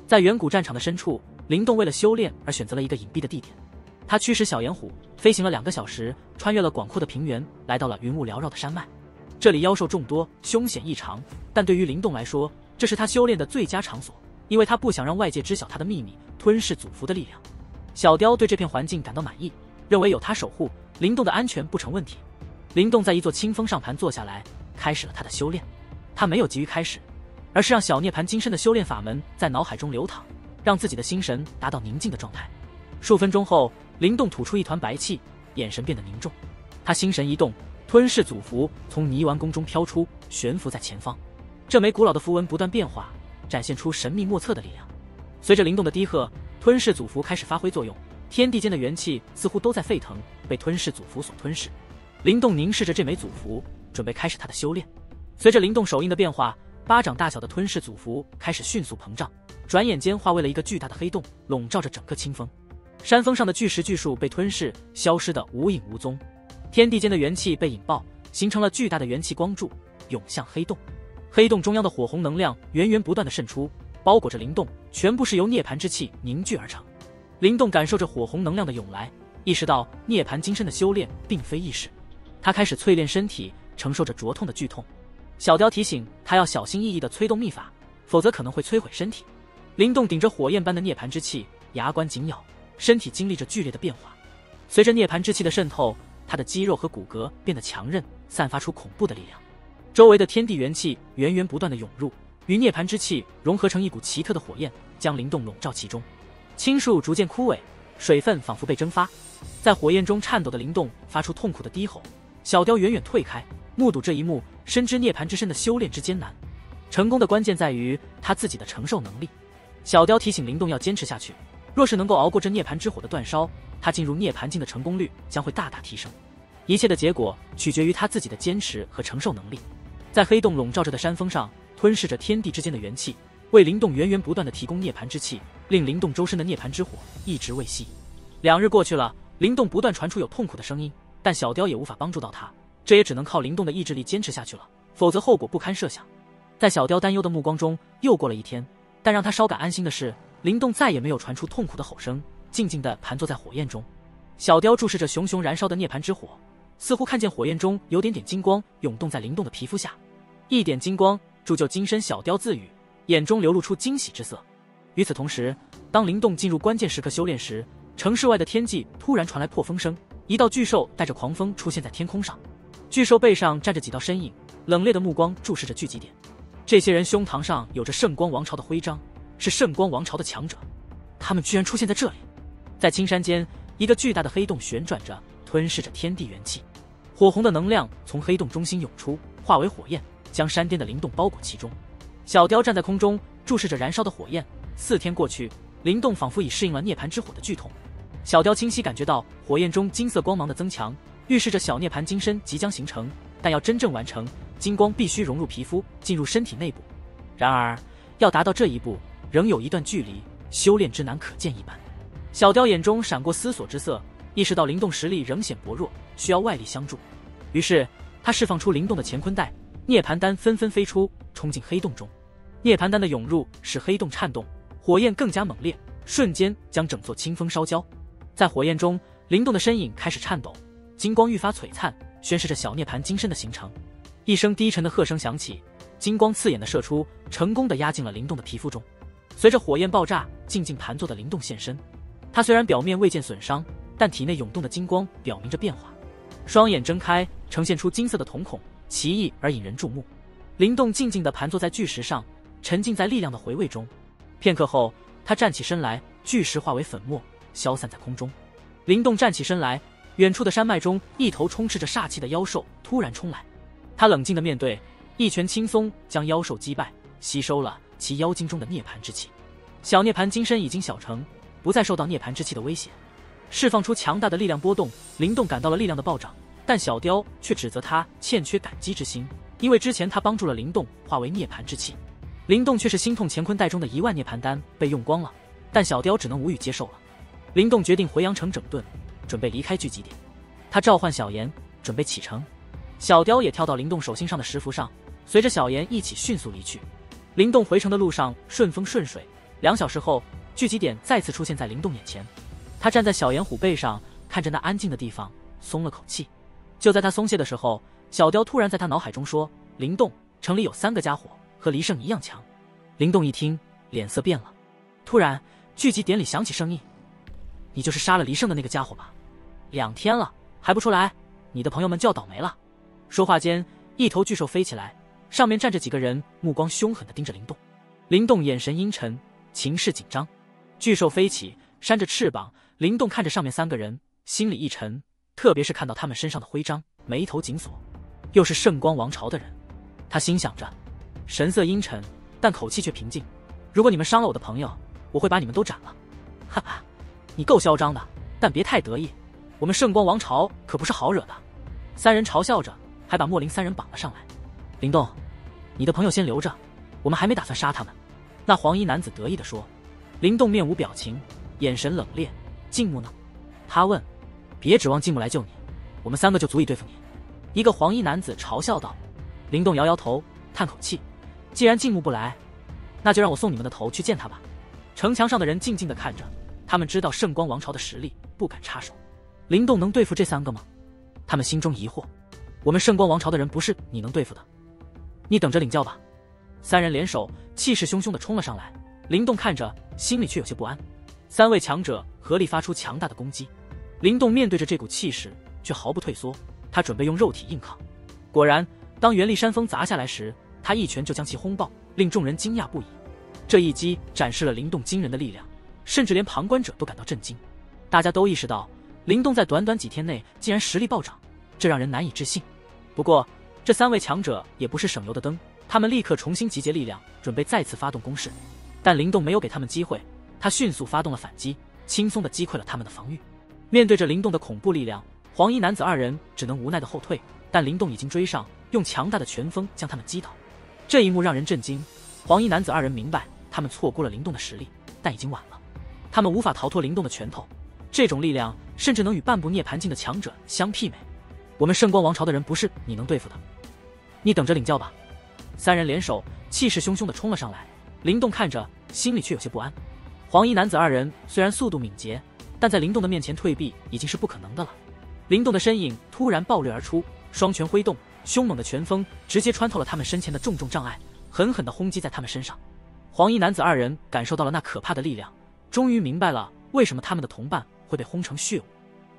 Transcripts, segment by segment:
在远古战场的深处，灵动为了修炼而选择了一个隐蔽的地点。他驱使小岩虎飞行了2个小时，穿越了广阔的平原，来到了云雾缭绕的山脉。这里妖兽众多，凶险异常，但对于灵动来说，这是他修炼的最佳场所，因为他不想让外界知晓他的秘密——吞噬祖符的力量。小雕对这片环境感到满意，认为有他守护，灵动的安全不成问题。灵动在一座清风上盘坐下来，开始了他的修炼。他没有急于开始，而是让小涅槃金身的修炼法门在脑海中流淌，让自己的心神达到宁静的状态。数分钟后，灵动吐出一团白气，眼神变得凝重。他心神一动，吞噬祖符从泥丸宫中飘出，悬浮在前方。这枚古老的符文不断变化，展现出神秘莫测的力量。随着灵动的低喝，吞噬祖符开始发挥作用，天地间的元气似乎都在沸腾，被吞噬祖符所吞噬。灵动凝视着这枚祖符，准备开始他的修炼。随着灵动手印的变化，巴掌大小的吞噬祖符开始迅速膨胀，转眼间化为了一个巨大的黑洞，笼罩着整个清风。山峰上的巨石巨树被吞噬，消失得无影无踪。天地间的元气被引爆，形成了巨大的元气光柱，涌向黑洞。黑洞中央的火红能量源源不断地渗出，包裹着灵动，全部是由涅槃之气凝聚而成。灵动感受着火红能量的涌来，意识到涅槃金身的修炼并非易事。他开始淬炼身体，承受着灼痛的剧痛。小雕提醒他要小心翼翼地催动秘法，否则可能会摧毁身体。灵动顶着火焰般的涅槃之气，牙关紧咬，身体经历着剧烈的变化。随着涅槃之气的渗透，他的肌肉和骨骼变得强韧，散发出恐怖的力量。周围的天地元气源源不断地涌入，与涅槃之气融合成一股奇特的火焰，将灵动笼罩其中。青树逐渐枯萎，水分仿佛被蒸发，在火焰中颤抖的灵动发出痛苦的低吼。小雕远远退开，目睹这一幕，深知涅槃之身的修炼之艰难。成功的关键在于他自己的承受能力。小雕提醒灵动要坚持下去，若是能够熬过这涅槃之火的煅烧，他进入涅槃境的成功率将会大大提升。一切的结果取决于他自己的坚持和承受能力。在黑洞笼罩着的山峰上，吞噬着天地之间的元气，为灵动源源不断地提供涅槃之气，令灵动周身的涅槃之火一直未熄。2日过去了，灵动不断传出有痛苦的声音，但小雕也无法帮助到他，这也只能靠灵动的意志力坚持下去了，否则后果不堪设想。在小雕担忧的目光中，又过了一天，但让他稍感安心的是，灵动再也没有传出痛苦的吼声，静静地盘坐在火焰中。小雕注视着熊熊燃烧的涅槃之火，似乎看见火焰中有点点金光涌动在灵动的皮肤下，一点金光铸就金身。小雕自语，眼中流露出惊喜之色。与此同时，当灵动进入关键时刻修炼时，城市外的天际突然传来破风声，一道巨兽带着狂风出现在天空上。巨兽背上站着几道身影，冷冽的目光注视着聚集点。这些人胸膛上有着圣光王朝的徽章，是圣光王朝的强者。他们居然出现在这里。在青山间，一个巨大的黑洞旋转着，吞噬着天地元气。火红的能量从黑洞中心涌出，化为火焰，将山巅的灵动包裹其中。小雕站在空中，注视着燃烧的火焰。4天过去，灵动仿佛已适应了涅槃之火的剧痛。小雕清晰感觉到火焰中金色光芒的增强，预示着小涅槃金身即将形成，但要真正完成，金光必须融入皮肤，进入身体内部。然而，要达到这一步，仍有一段距离，修炼之难可见一斑。小雕眼中闪过思索之色，意识到灵动实力仍显薄弱，需要外力相助。于是，他释放出灵动的乾坤袋，涅槃丹纷纷飞出，冲进黑洞中。涅槃丹的涌入使黑洞颤动，火焰更加猛烈，瞬间将整座清风烧焦。在火焰中，灵动的身影开始颤抖，金光愈发璀璨，宣示着小涅槃金身的形成。一声低沉的喝声响起，金光刺眼的射出，成功的压进了灵动的皮肤中。随着火焰爆炸，静静盘坐的灵动现身。他虽然表面未见损伤，但体内涌动的金光表明着变化。双眼睁开，呈现出金色的瞳孔，奇异而引人注目。灵动静静地盘坐在巨石上，沉浸在力量的回味中。片刻后，他站起身来，巨石化为粉末，消散在空中。灵动站起身来，远处的山脉中，一头充斥着煞气的妖兽突然冲来。他冷静地面对，一拳轻松将妖兽击败，吸收了其妖精中的涅槃之气。小涅槃金身已经小成，不再受到涅槃之气的威胁，释放出强大的力量波动。灵动感到了力量的暴涨，但小雕却指责他欠缺感激之心，因为之前他帮助了灵动化为涅槃之气。灵动却是心痛乾坤袋中的1万涅槃丹被用光了，但小雕只能无语接受了。灵动决定回阳城整顿，准备离开聚集点。他召唤小妍，准备启程。小雕也跳到灵动手心上的石符上，随着小妍一起迅速离去。灵动回城的路上顺风顺水， 2小时后，聚集点再次出现在灵动眼前。他站在小岩虎背上，看着那安静的地方，松了口气。就在他松懈的时候，小雕突然在他脑海中说：“灵动，城里有3个家伙，和黎胜一样强。”灵动一听，脸色变了。突然，聚集点里响起声音：“你就是杀了黎胜的那个家伙吧？2天了，还不出来？你的朋友们就要倒霉了。”说话间，一头巨兽飞起来，上面站着几个人，目光凶狠地盯着灵动。灵动眼神阴沉，情势紧张。巨兽飞起，扇着翅膀，灵动看着上面3个人，心里一沉，特别是看到他们身上的徽章，眉头紧锁。又是圣光王朝的人，他心想着，神色阴沉，但口气却平静：“如果你们伤了我的朋友，我会把你们都斩了。”哈哈，你够嚣张的，但别太得意，我们圣光王朝可不是好惹的。3人嘲笑着，还把莫林3人绑了上来。灵动，你的朋友先留着，我们还没打算杀他们。那黄衣男子得意地说。灵动面无表情，眼神冷冽。静木呢？他问。别指望静木来救你，我们3个就足以对付你。一个黄衣男子嘲笑道。灵动摇摇头，叹口气，既然静木不来，那就让我送你们的头去见他吧。城墙上的人静静地看着，他们知道圣光王朝的实力，不敢插手。灵动能对付这3个吗？他们心中疑惑。我们圣光王朝的人不是你能对付的，你等着领教吧。3人联手，气势汹汹地冲了上来。灵动看着，心里却有些不安。3位强者合力发出强大的攻击，灵动面对着这股气势，却毫不退缩。他准备用肉体硬抗。果然，当元力山峰砸下来时，他一拳就将其轰爆，令众人惊讶不已。这一击展示了灵动惊人的力量，甚至连旁观者都感到震惊。大家都意识到，灵动在短短几天内竟然实力暴涨，这让人难以置信。不过，这3位强者也不是省油的灯，他们立刻重新集结力量，准备再次发动攻势。但灵动没有给他们机会，他迅速发动了反击，轻松地击溃了他们的防御。面对着灵动的恐怖力量，黄衣男子2人只能无奈地后退，但灵动已经追上，用强大的拳风将他们击倒。这一幕让人震惊，黄衣男子2人明白他们错估了灵动的实力，但已经晚了。他们无法逃脱灵动的拳头，这种力量甚至能与半步涅槃境的强者相媲美。我们圣光王朝的人不是你能对付的，你等着领教吧。3人联手，气势汹汹地冲了上来。灵动看着，心里却有些不安。黄衣男子2人虽然速度敏捷，但在灵动的面前退避已经是不可能的了。灵动的身影突然暴掠而出，双拳挥动，凶猛的拳风直接穿透了他们身前的重重障碍，狠狠地轰击在他们身上。黄衣男子2人感受到了那可怕的力量，终于明白了为什么他们的同伴会被轰成血雾。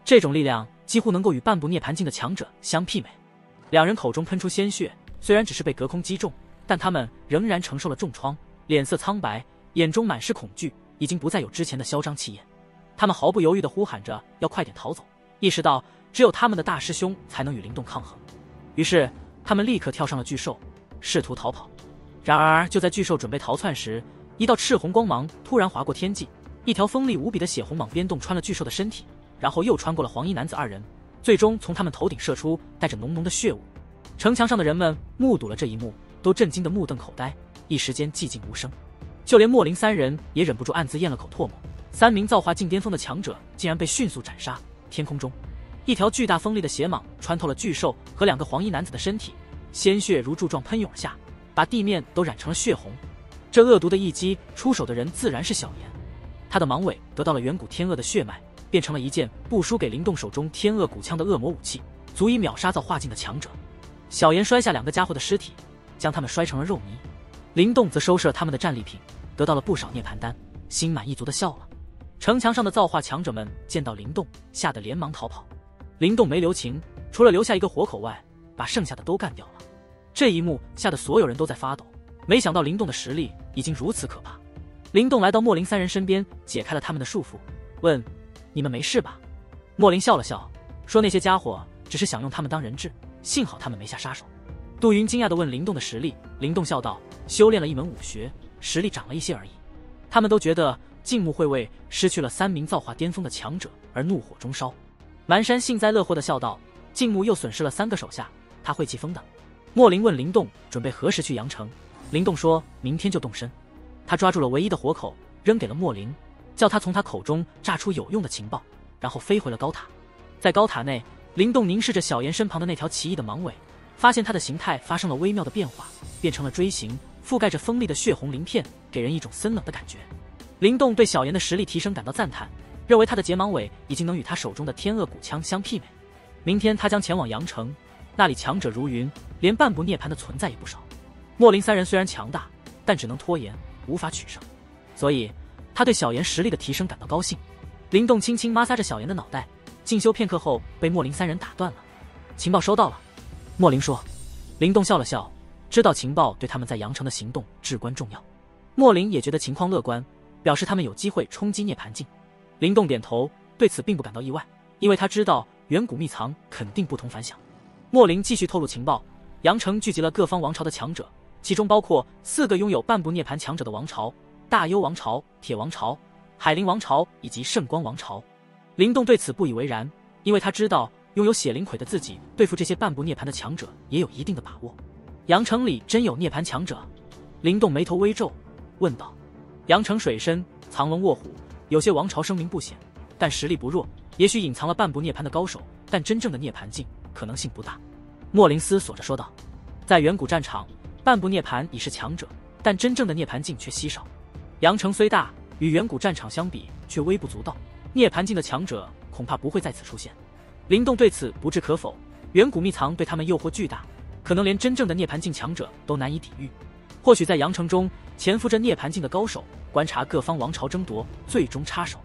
这种力量几乎能够与半步涅槃境的强者相媲美。2人口中喷出鲜血，虽然只是被隔空击中，但他们仍然承受了重创，脸色苍白，眼中满是恐惧，已经不再有之前的嚣张气焰。他们毫不犹豫地呼喊着要快点逃走，意识到只有他们的大师兄才能与灵动抗衡。于是他们立刻跳上了巨兽，试图逃跑。然而就在巨兽准备逃窜时，一道赤红光芒突然划过天际，一条锋利无比的血红蟒鞭洞穿了巨兽的身体，然后又穿过了黄衣男子2人，最终从他们头顶射出，带着浓浓的血雾。城墙上的人们目睹了这一幕，都震惊得目瞪口呆，一时间寂静无声。就连莫林3人也忍不住暗自咽了口唾沫。3名造化境巅峰的强者竟然被迅速斩杀。天空中，一条巨大锋利的血蟒穿透了巨兽和2个黄衣男子的身体，鲜血如柱状喷涌而下，把地面都染成了血红。这恶毒的一击，出手的人自然是小炎。他的蟒尾得到了远古天恶的血脉，变成了一件不输给灵动手中天恶古枪的恶魔武器，足以秒杀造化境的强者。小炎摔下2个家伙的尸体，将他们摔成了肉泥。灵动则收拾了他们的战利品，得到了不少涅槃丹，心满意足地笑了。城墙上的造化强者们见到灵动，吓得连忙逃跑。灵动没留情，除了留下一个活口外，把剩下的都干掉了。这一幕吓得所有人都在发抖，没想到灵动的实力已经如此可怕。灵动来到莫林3人身边，解开了他们的束缚，问：“你们没事吧？”莫林笑了笑，说：“那些家伙只是想用他们当人质，幸好他们没下杀手。”杜云惊讶地问灵动的实力，灵动笑道：“修炼了一门武学，实力涨了一些而已。”他们都觉得静木会为失去了3名造化巅峰的强者而怒火中烧。蛮山幸灾乐祸地笑道：“静木又损失了3个手下，他会气疯的。”莫林问灵动准备何时去阳城，灵动说明天就动身。他抓住了唯一的活口，扔给了莫林，叫他从他口中榨出有用的情报，然后飞回了高塔。在高塔内，灵动凝视着小炎身旁的那条奇异的蟒尾，发现它的形态发生了微妙的变化，变成了锥形，覆盖着锋利的血红鳞片，给人一种森冷的感觉。灵动对小妍的实力提升感到赞叹，认为他的结芒尾已经能与他手中的天恶骨枪相媲美。明天他将前往阳城，那里强者如云，连半部涅槃的存在也不少。莫林三人虽然强大，但只能拖延，无法取胜，所以他对小妍实力的提升感到高兴。灵动轻轻摩挲着小妍的脑袋，静修片刻后被莫林三人打断了。情报收到了，莫林说。灵动笑了笑，知道情报对他们在阳城的行动至关重要。莫林也觉得情况乐观，表示他们有机会冲击涅槃境。灵动点头，对此并不感到意外，因为他知道远古秘藏肯定不同凡响。莫林继续透露情报，阳城聚集了各方王朝的强者，其中包括4个拥有半部涅槃强者的王朝：大幽王朝、铁王朝、海灵王朝以及圣光王朝。灵动对此不以为然，因为他知道拥有血灵魁的自己对付这些半部涅槃的强者也有一定的把握。阳城里真有涅槃强者？灵动眉头微皱，问道。阳城水深，藏龙卧虎，有些王朝声名不显，但实力不弱，也许隐藏了半部涅槃的高手，但真正的涅槃境可能性不大。莫林思索着说道。在远古战场，半部涅槃已是强者，但真正的涅槃境却稀少。阳城虽大，与远古战场相比却微不足道，涅槃境的强者恐怕不会在此出现。灵动对此不置可否，远古秘藏对他们诱惑巨大，可能连真正的涅槃境强者都难以抵御。或许在阳城中潜伏着涅槃境的高手，观察各方王朝争夺，最终插手。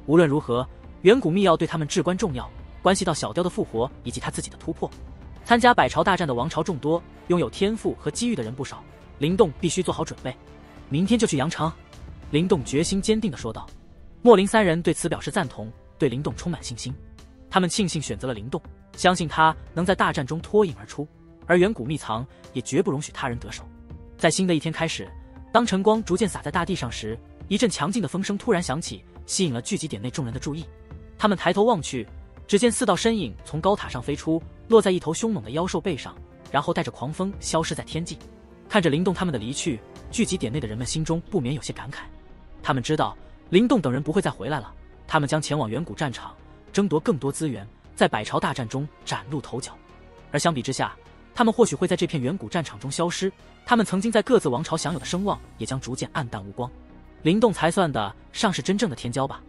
无论如何，远古秘药对他们至关重要，关系到小雕的复活以及他自己的突破。参加百朝大战的王朝众多，拥有天赋和机遇的人不少，灵动必须做好准备。明天就去阳城，灵动决心坚定地说道。莫林三人对此表示赞同，对灵动充满信心。他们庆幸选择了灵动，相信他能在大战中脱颖而出，而远古秘藏也绝不容许他人得手。在新的一天开始，当晨光逐渐洒在大地上时，一阵强劲的风声突然响起，吸引了聚集点内众人的注意。他们抬头望去，只见4道身影从高塔上飞出，落在一头凶猛的妖兽背上，然后带着狂风消失在天际。看着灵动他们的离去，聚集点内的人们心中不免有些感慨。他们知道灵动等人不会再回来了，他们将前往远古战场，争夺更多资源，在百朝大战中崭露头角。而相比之下，他们或许会在这片远古战场中消失，他们曾经在各自王朝享有的声望也将逐渐黯淡无光。灵动才算得上是真正的天骄吧。